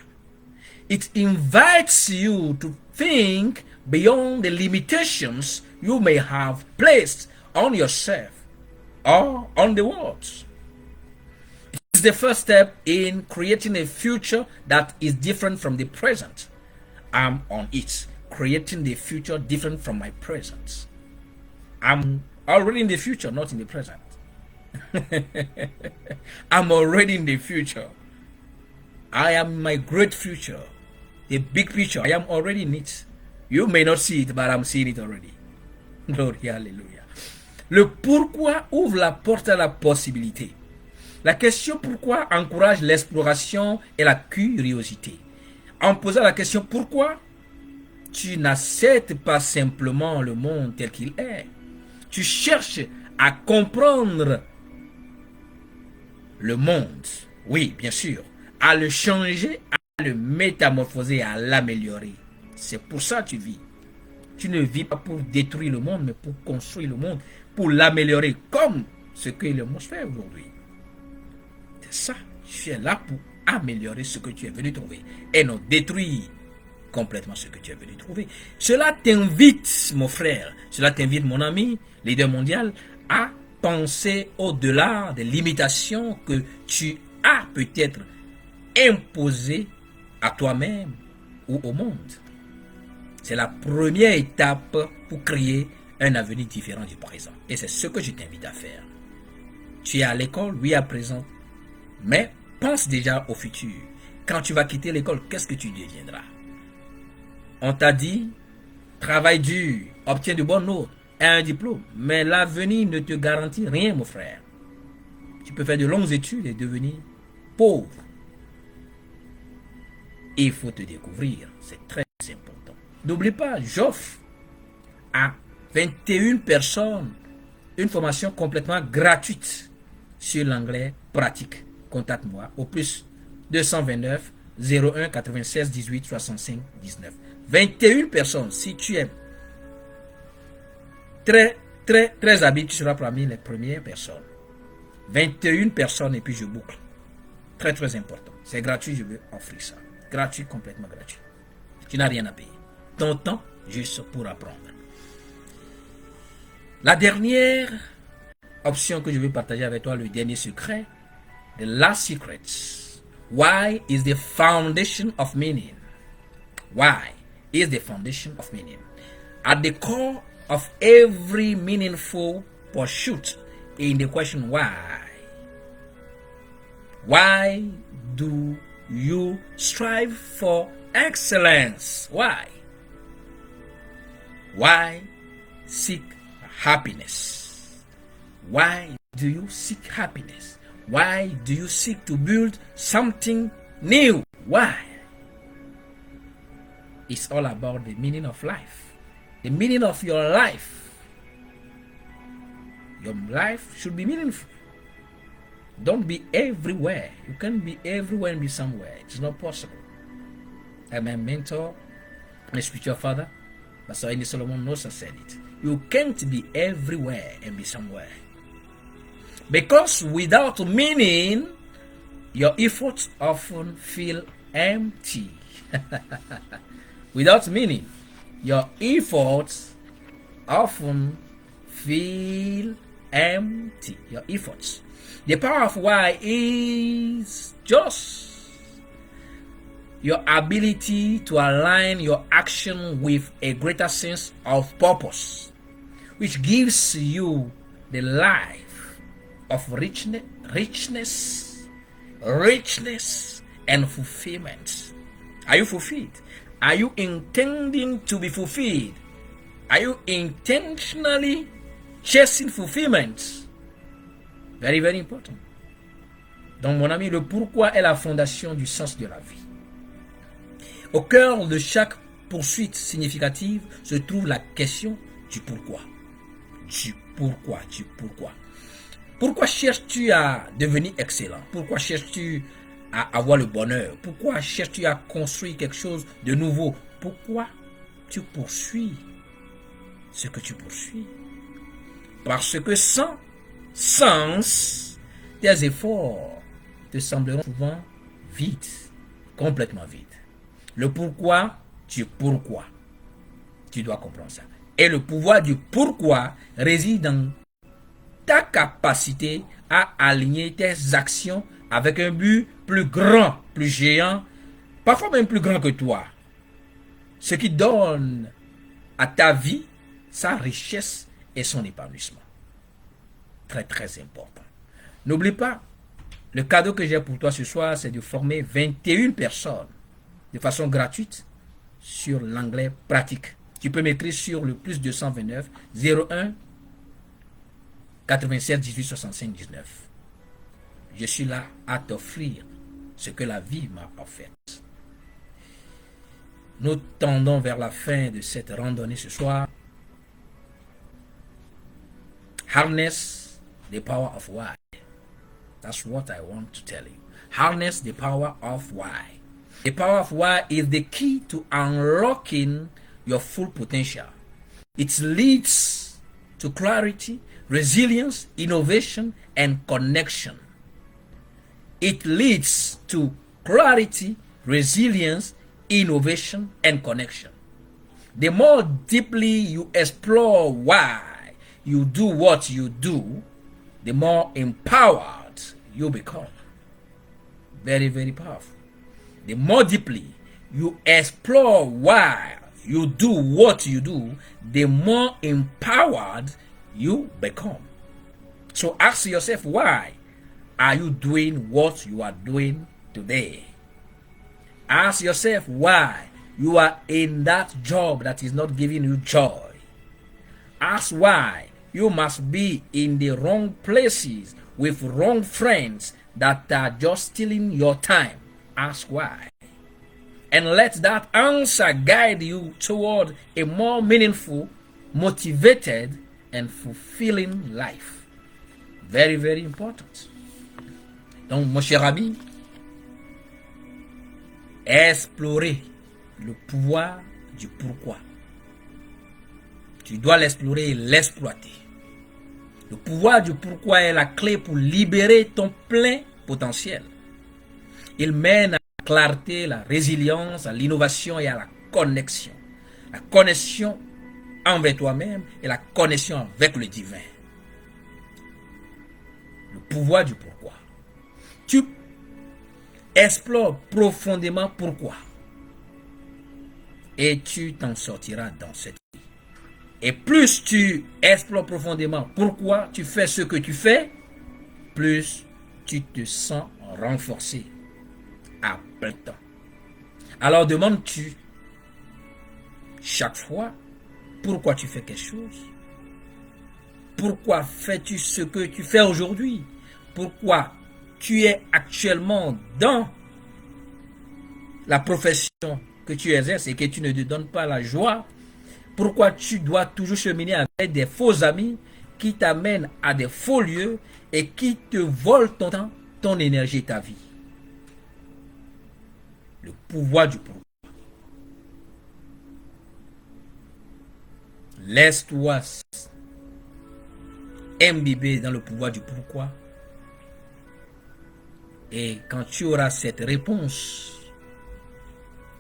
Speaker 1: It invites you to think beyond the limitations you may have placed on yourself or on the world. It is the first step in creating a future that is different from the present. I'm on it, creating the future different from my present. I'm already in the future, not in the present. I'm already in the future. I am my great future. The big picture. I am already in it. You may not see it, but I'm seeing it already. Glory, hallelujah. Le pourquoi ouvre la porte à la possibilité. La question pourquoi encourage l'exploration et la curiosité. En posant la question pourquoi, tu n'acceptes pas simplement le monde tel qu'il est. Tu cherches à comprendre le monde. Oui, bien sûr. À le changer, à le métamorphoser, à l'améliorer. C'est pour ça que tu vis. Tu ne vis pas pour détruire le monde, mais pour construire le monde, pour l'améliorer, comme ce que le monde fait aujourd'hui. C'est ça. Tu es là pour améliorer ce que tu es venu trouver et non détruire complètement ce que tu es venu trouver. Cela t'invite, mon frère, cela t'invite, mon ami, leader mondial, à penser au-delà des limitations que tu as peut-être imposées à toi-même ou au monde. C'est la première étape pour créer un avenir différent du présent. Et c'est ce que je t'invite à faire. Tu es à l'école, oui, à présent, mais pense déjà au futur. Quand tu vas quitter l'école, qu'est-ce que tu deviendras? On t'a dit, travaille dur, obtiens de bonnes notes et un diplôme. Mais l'avenir ne te garantit rien, mon frère. Tu peux faire de longues études et devenir pauvre. Il faut te découvrir, c'est très important. N'oublie pas, j'offre à 21 personnes une formation complètement gratuite sur l'anglais pratique. Contacte-moi au plus 229 01 96 18 65 19. 21 personnes. Si tu es très habile, tu seras parmi les premières personnes. 21 personnes et puis je boucle. Très important. C'est gratuit, je veux offrir ça. Gratuit, complètement gratuit. Tu n'as rien à payer. Ton temps, juste pour apprendre. La dernière option que je veux partager avec toi, le dernier secret, the last secret. Why is the foundation of meaning? Why is the foundation of meaning? At the core of every meaningful pursuit in the question why. Why do you strive for excellence? Why? Why seek happiness? Why do you seek happiness? Why do you seek to build something new? Why? It's all about the meaning of life. The meaning of your life. Your life should be meaningful. Don't be everywhere. You can't be everywhere and be somewhere. It's not possible. And my mentor, my spiritual father, Pastor Andy Solomon Nosa said it. You can't be everywhere and be somewhere. Because without meaning, your efforts often feel empty. Without meaning, your efforts often feel empty. Your efforts. The power of why is just your ability to align your action with a greater sense of purpose, which gives you the life of richness, and fulfillment. Are you fulfilled? Are you intending to be fulfilled? Are you intentionally chasing fulfillment? Very important. Donc, mon ami, le pourquoi est la fondation du sens de la vie. Au cœur de chaque poursuite significative se trouve la question du pourquoi. Du pourquoi. Pourquoi cherches-tu à devenir excellent? Pourquoi cherches-tu à avoir le bonheur? Pourquoi cherches-tu à construire quelque chose de nouveau? Pourquoi tu poursuis ce que tu poursuis? Parce que sans sens, tes efforts te sembleront souvent vides, complètement vides. Le pourquoi du pourquoi. Tu dois comprendre ça. Et le pouvoir du pourquoi réside dans ta capacité à aligner tes actions avec un but plus grand, plus géant, parfois même plus grand que toi. Ce qui donne à ta vie sa richesse et son épanouissement. Très, très important. N'oublie pas, le cadeau que j'ai pour toi ce soir, c'est de former 21 personnes de façon gratuite sur l'anglais pratique. Tu peux m'écrire sur le plus 229 01 87 18 65 19. Je suis là à t'offrir ce que la vie m'a offert. Nous tendons vers la fin de cette randonnée ce soir. Harness the power of why. That's what I want to tell you. Harness the power of why. The power of why is the key to unlocking your full potential. It leads to clarity, resilience, innovation, and connection. It leads to clarity, resilience, innovation, and connection. The more deeply you explore why you do what you do, the more empowered you become. Very, very powerful. The more deeply you explore why you do what you do, the more empowered you become. So ask yourself, why are you doing what you are doing today? Ask yourself why you are in that job that is not giving you joy. Ask why you must be in the wrong places with wrong friends that are just stealing your time. Ask why. And let that answer guide you toward a more meaningful, motivated, and fulfilling life. Very, very important. Donc, mon cher ami, explorer le pouvoir du pourquoi. Tu dois l'explorer et l'exploiter. Le pouvoir du pourquoi est la clé pour libérer ton plein potentiel. Il mène à la clarté, la résilience, à l'innovation et à la connexion. La connexion envers toi-même et la connexion avec le divin. Le pouvoir du pourquoi. Tu explores profondément pourquoi. Et tu t'en sortiras dans cette vie. Et plus tu explores profondément pourquoi tu fais ce que tu fais, plus tu te sens renforcé à plein temps. Alors demandes-tu chaque fois pourquoi tu fais quelque chose? Pourquoi fais-tu ce que tu fais aujourd'hui? Pourquoi tu es actuellement dans la profession que tu exerces et que tu ne te donnes pas la joie? Pourquoi tu dois toujours cheminer avec des faux amis qui t'amènent à des faux lieux et qui te volent ton temps, ton énergie et ta vie? Le pouvoir du pourquoi. Laisse-toi imbiber dans le pouvoir du pourquoi. Et quand tu auras cette réponse,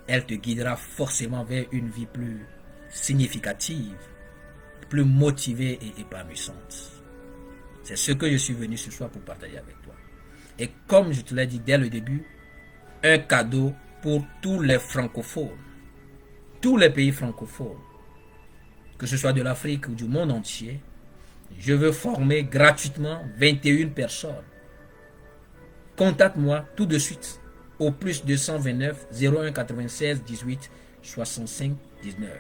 Speaker 1: elle te guidera forcément vers une vie plus significative, plus motivée et épanouissante. C'est ce que je suis venu ce soir pour partager avec toi. Et comme je te l'ai dit dès le début, un cadeau pour tous les francophones, tous les pays francophones, que ce soit de l'Afrique ou du monde entier. Je veux former gratuitement 21 personnes. Contacte-moi tout de suite au plus 229 01 96 18 65 19.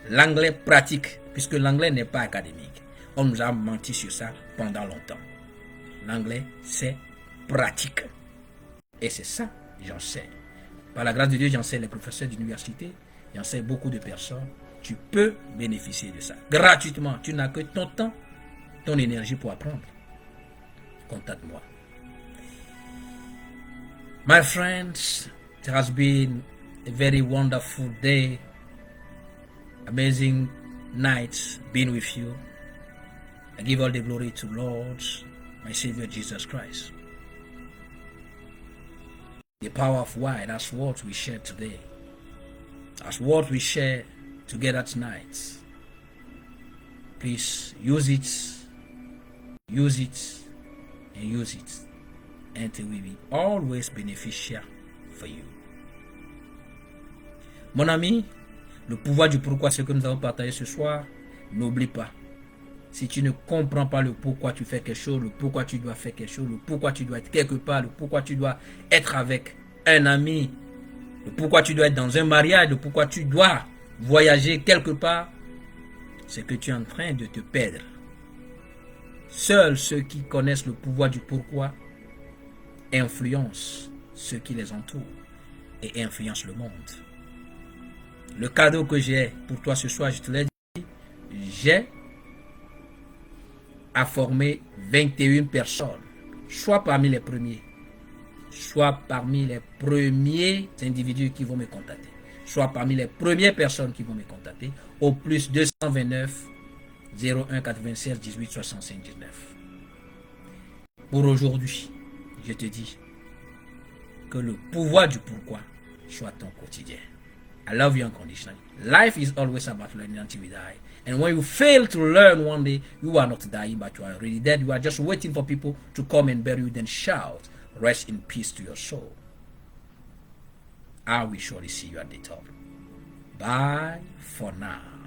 Speaker 1: L'anglais pratique, puisque l'anglais n'est pas académique. On nous a menti sur ça pendant longtemps. L'anglais, c'est pratique. Et c'est ça, j'enseigne. Par la grâce de Dieu, j'enseigne les professeurs d'université, j'enseigne beaucoup de personnes. Tu peux bénéficier de ça gratuitement. Tu n'as que ton temps, ton énergie pour apprendre. Contacte-moi. My friends, it has been a very wonderful day. Amazing night being with you. I give all the glory to Lord, my Savior Jesus Christ. The power of why, that's what we share today. That's what we share together tonight. Please use it, and use it until we be always beneficial for you. Mon ami, le pouvoir du pourquoi, ce que nous avons partagé ce soir, n'oublie pas. Si tu ne comprends pas le pourquoi tu fais quelque chose, le pourquoi tu dois faire quelque chose, le pourquoi tu dois être quelque part, le pourquoi tu dois être avec un ami, le pourquoi tu dois être dans un mariage, le pourquoi tu dois voyager quelque part, c'est que tu es en train de te perdre. Seuls ceux qui connaissent le pouvoir du pourquoi influencent ceux qui les entourent et influencent le monde. Le cadeau que j'ai pour toi ce soir, je te l'ai dit, j'ai à former 21 personnes, soit parmi les premiers, soit parmi les premiers individus qui vont me contacter, soit parmi les premières personnes qui vont me contacter, au plus 229 01 96 18 65 19. Pour aujourd'hui, je te dis que le pouvoir du pourquoi soit ton quotidien. I love you unconditionally. Life is always about learning until we die. And when you fail to learn one day, you are not dying, but you are already dead. You are just waiting for people to come and bury you, then shout, rest in peace to your soul. I will surely see you at the top. Bye for now.